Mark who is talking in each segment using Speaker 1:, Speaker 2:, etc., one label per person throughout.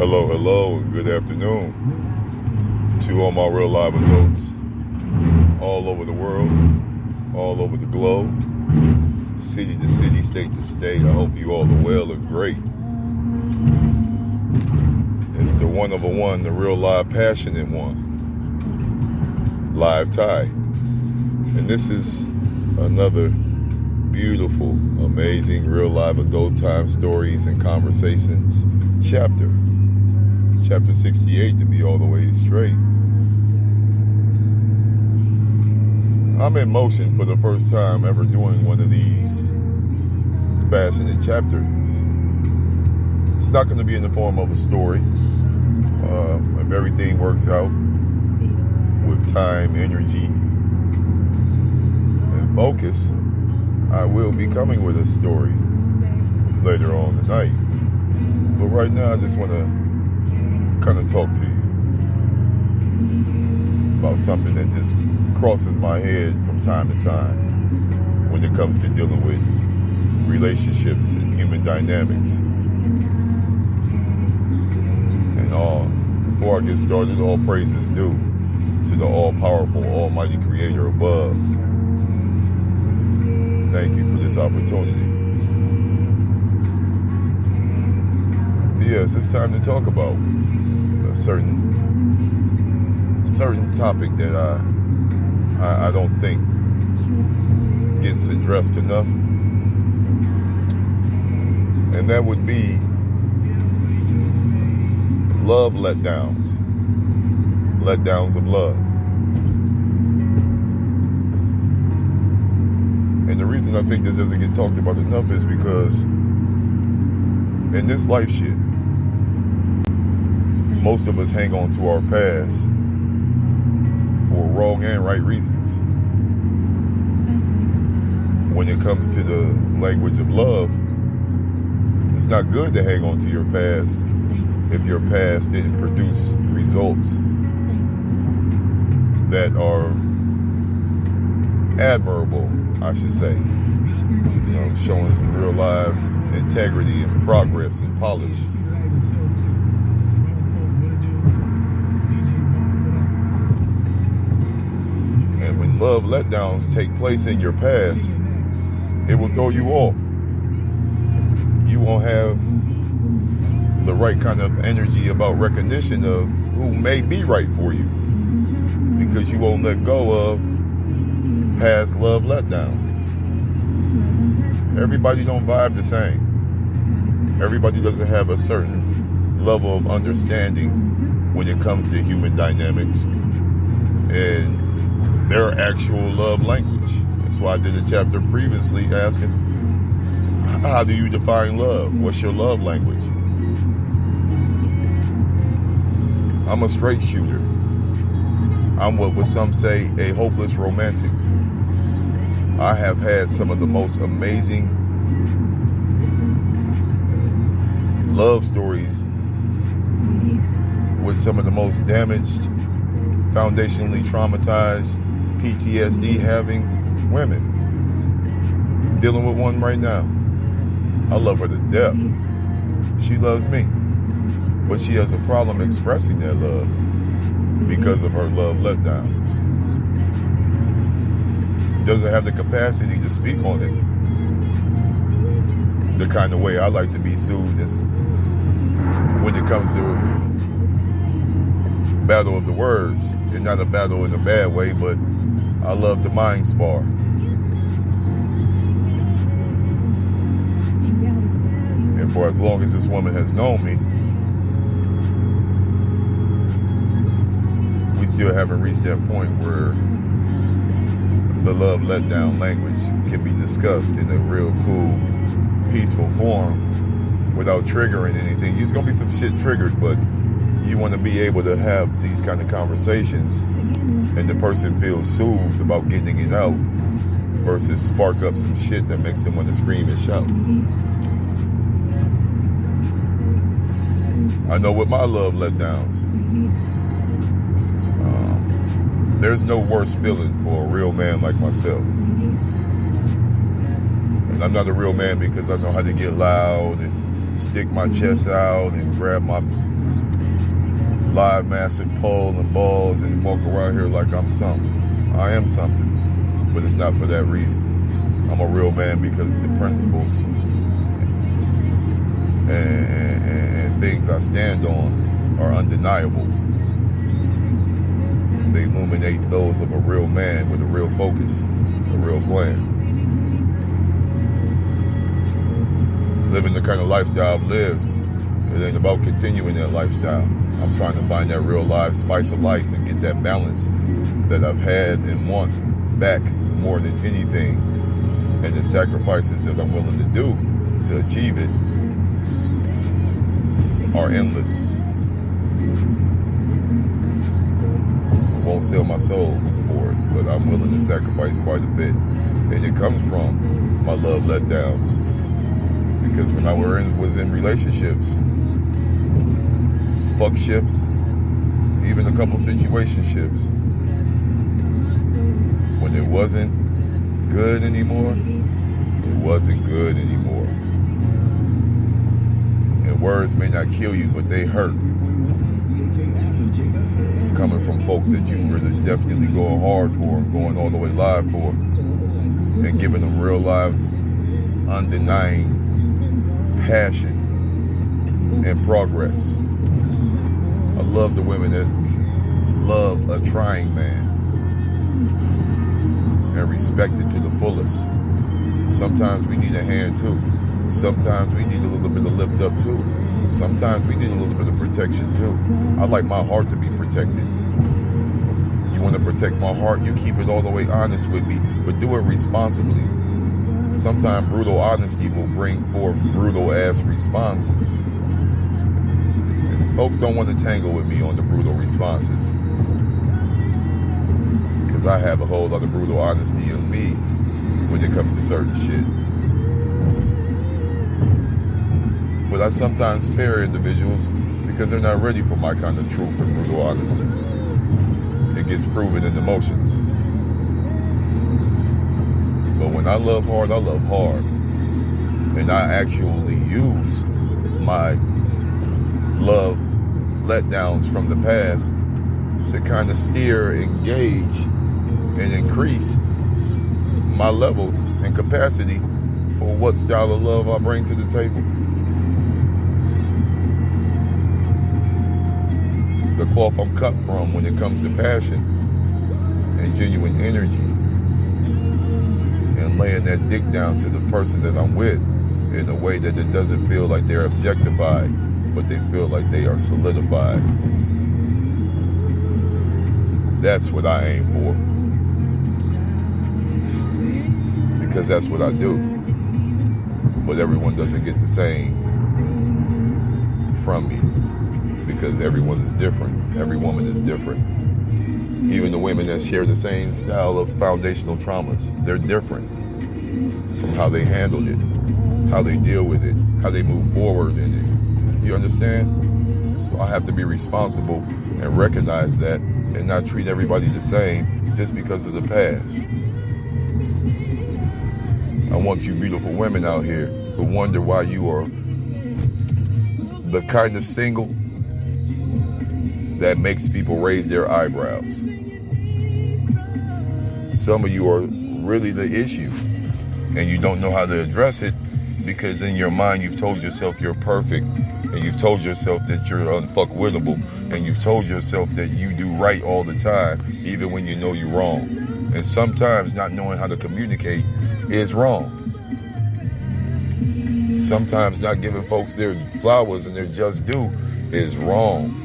Speaker 1: Hello, hello, and good afternoon to all my real live adults all over the world, all over the globe, city to city, state to state. I hope you all are well and great. It's the one of a one, the real live passionate one, L.I.V.E. And this is another beautiful, amazing, real live adult time stories and conversations chapter 68 to be all the way straight. I'm in motion for the first time ever doing one of these passionate chapters. It's not going to be in the form of a story. If everything works out with time, energy, and focus, I will be coming with a story later on tonight. But right now, I just want to kind of talk to you about something that just crosses my head from time to time when it comes to dealing with relationships and human dynamics. And before I get started, all praise is due to the all-powerful, almighty creator above. Thank you for this opportunity. Yes, it's time to talk about a certain topic that I don't think gets addressed enough, and that would be love letdowns of love. And the reason I think this doesn't get talked about enough is because in this life shit, most of us hang on to our past for wrong and right reasons. When it comes to the language of love, it's not good to hang on to your past if your past didn't produce results that are admirable, I should say. You know, showing some real live integrity and progress and polish. And when love letdowns take place in your past, it will throw you off. You won't have the right kind of energy about recognition of who may be right for you, because you won't let go of past love letdowns. Everybody don't vibe the same. Everybody doesn't have a certain level of understanding when it comes to human dynamics and their actual love language. That's why I did a chapter previously asking, how do you define love? What's your love language? I'm a straight shooter. I'm what would some say a hopeless romantic. I have had some of the most amazing love stories with some of the most damaged, foundationally traumatized, PTSD having women. I'm dealing with one right now. I love her to death. She loves me. But she has a problem expressing that love because of her love letdowns. Doesn't have the capacity to speak on it the kind of way I like to be soothed is when it comes to battle of the words, and not a battle in a bad way, but I love to mind spar. And for as long as this woman has known me, we still haven't reached that point where the love letdown language can be discussed in a real cool, peaceful form without triggering anything. There's going to be some shit triggered, but you want to be able to have these kind of conversations and the person feels soothed about getting it out versus spark up some shit that makes them want to scream and shout. I know with my love letdowns, there's no worse feeling for a real man like myself. And I'm not a real man because I know how to get loud and stick my chest out and grab my live massive pole and balls and walk around here like I'm something. I am something, but it's not for that reason. I'm a real man because the principles and things I stand on are undeniable. They illuminate those of a real man with a real focus, a real plan. Living the kind of lifestyle I've lived, it ain't about continuing that lifestyle. I'm trying to find that real life spice of life and get that balance that I've had and want back more than anything. And the sacrifices that I'm willing to do to achieve it are endless. I won't sell my soul for it, but I'm willing to sacrifice quite a bit. And it comes from my love letdowns. Because when I was in relationships, fuckships, even a couple situationships, when it wasn't good anymore, it wasn't good anymore. And words may not kill you, but they hurt. Coming from folks that you were definitely going hard for, going all the way live for, and giving them real live, undenying passion and progress. I love the women that love a trying man and respect it to the fullest. Sometimes we need a hand too. Sometimes we need a little bit of lift up too. Sometimes we need a little bit of protection too. I like my heart to be protected. You want to protect my heart, you keep it all the way honest with me, but do it responsibly. Sometimes brutal honesty will bring forth brutal ass responses. And folks don't want to tangle with me on the brutal responses, because I have a whole lot of brutal honesty in me when it comes to certain shit. But I sometimes spare individuals because they're not ready for my kind of truth and brutal honesty. It gets proven in emotions. But when I love hard, I love hard. And I actually use my love letdowns from the past to kind of steer, engage, and increase my levels and capacity for what style of love I bring to the table. The cloth I'm cut from when it comes to passion and genuine energy, and laying that dick down to the person that I'm with in a way that it doesn't feel like they're objectified, but they feel like they are solidified. That's what I aim for, because that's what I do. But everyone doesn't get the same from me, because everyone is different. Every woman is different. Even the women that share the same style of foundational traumas, they're different from how they handled it, how they deal with it, how they move forward in it. You understand? So I have to be responsible and recognize that and not treat everybody the same just because of the past. I want you beautiful women out here who wonder why you are the kind of single that makes people raise their eyebrows. Some of you are really the issue, and you don't know how to address it because in your mind you've told yourself you're perfect, and you've told yourself that you're unfuckwittable, and you've told yourself that you do right all the time, even when you know you're wrong. And sometimes not knowing how to communicate is wrong. Sometimes not giving folks their flowers and their just due is wrong.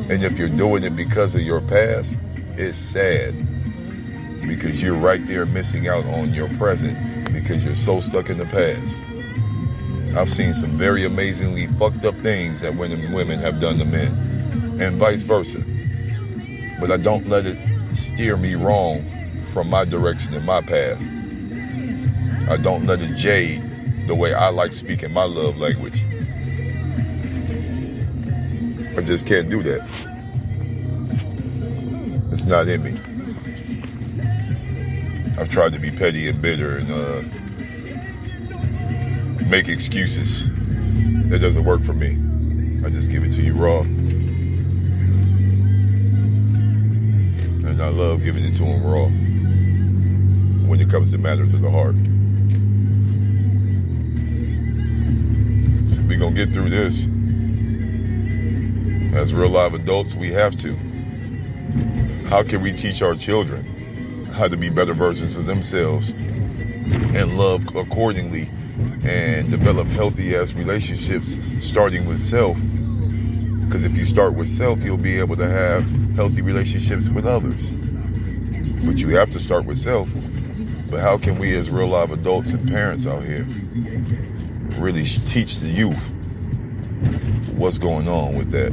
Speaker 1: And if you're doing it because of your past, it's sad, because you're right there missing out on your present because you're so stuck in the past. I've seen some very amazingly fucked up things that women have done to men, and vice versa. But I don't let it steer me wrong from my direction and my path. I don't let it jade the way I like speaking my love language. I just can't do that. It's not in me. I've tried to be petty and bitter and make excuses. That doesn't work for me. I just give it to you raw. And I love giving it to them raw when it comes to matters of the heart. So we're going to get through this. As real live adults, we have to. How can we teach our children how to be better versions of themselves and love accordingly and develop healthy-ass relationships starting with self? Because if you start with self, you'll be able to have healthy relationships with others. But you have to start with self. But how can we as real live adults and parents out here really teach the youth what's going on with that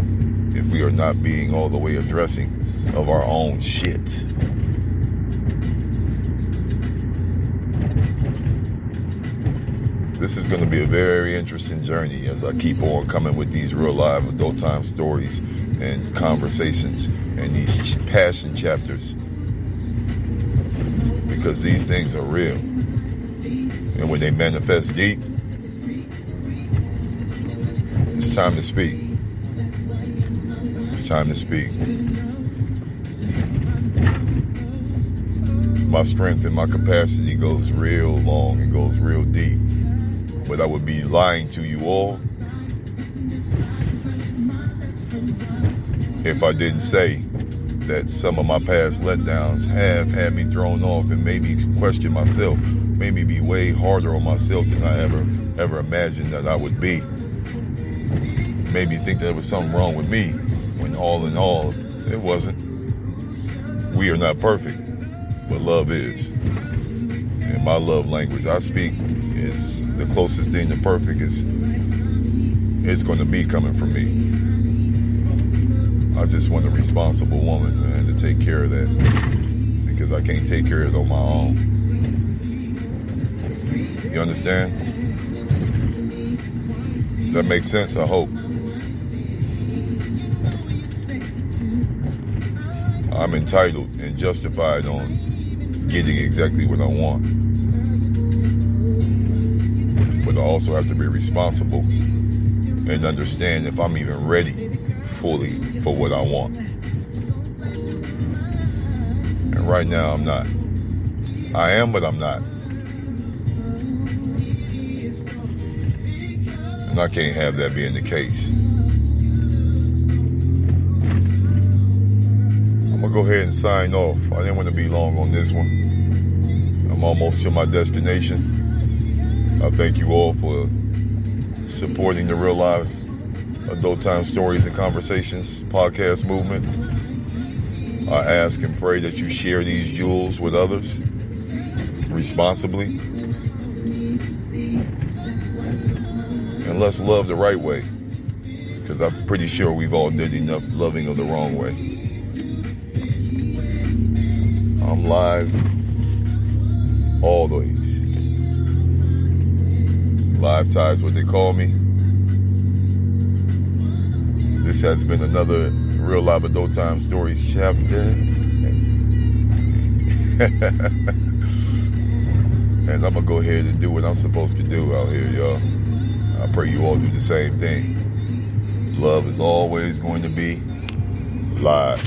Speaker 1: if we are not being all the way addressing of our own shit? This is going to be a very interesting journey as I keep on coming with these real live adult time stories and conversations and these passion chapters, because these things are real. And when they manifest deep, it's time to speak. It's time to speak. My strength and my capacity goes real long and goes real deep. But I would be lying to you all if I didn't say that some of my past letdowns have had me thrown off and made me question myself, made me be way harder on myself than I ever imagined that I would be. Made me think there was something wrong with me, when all in all, it wasn't. We are not perfect, but love is. And my love language I speak is the closest thing to perfect it's going to be coming from me. I just want a responsible woman, man, to take care of that, because I can't take care of it on my own. You understand? That makes sense, I hope. I'm entitled and justified on getting exactly what I want. But I also have to be responsible and understand if I'm even ready fully for what I want. And right now I'm not. I am, but I'm not. And I can't have that being the case. I'm gonna go ahead and sign off. I didn't want to be long on this one. I'm almost to my destination. I thank you all for supporting the Real Live Adult Time Stories and Conversations podcast movement. I ask and pray that you share these jewels with others responsibly. And let's love the right way, because I'm pretty sure we've all did enough loving of the wrong way. I'm live always. Live ties, what they call me. This has been another Real Live Adult Time Stories chapter. And I'm going to go ahead and do what I'm supposed to do out here, y'all. I pray you all do the same thing. Love is always going to be live.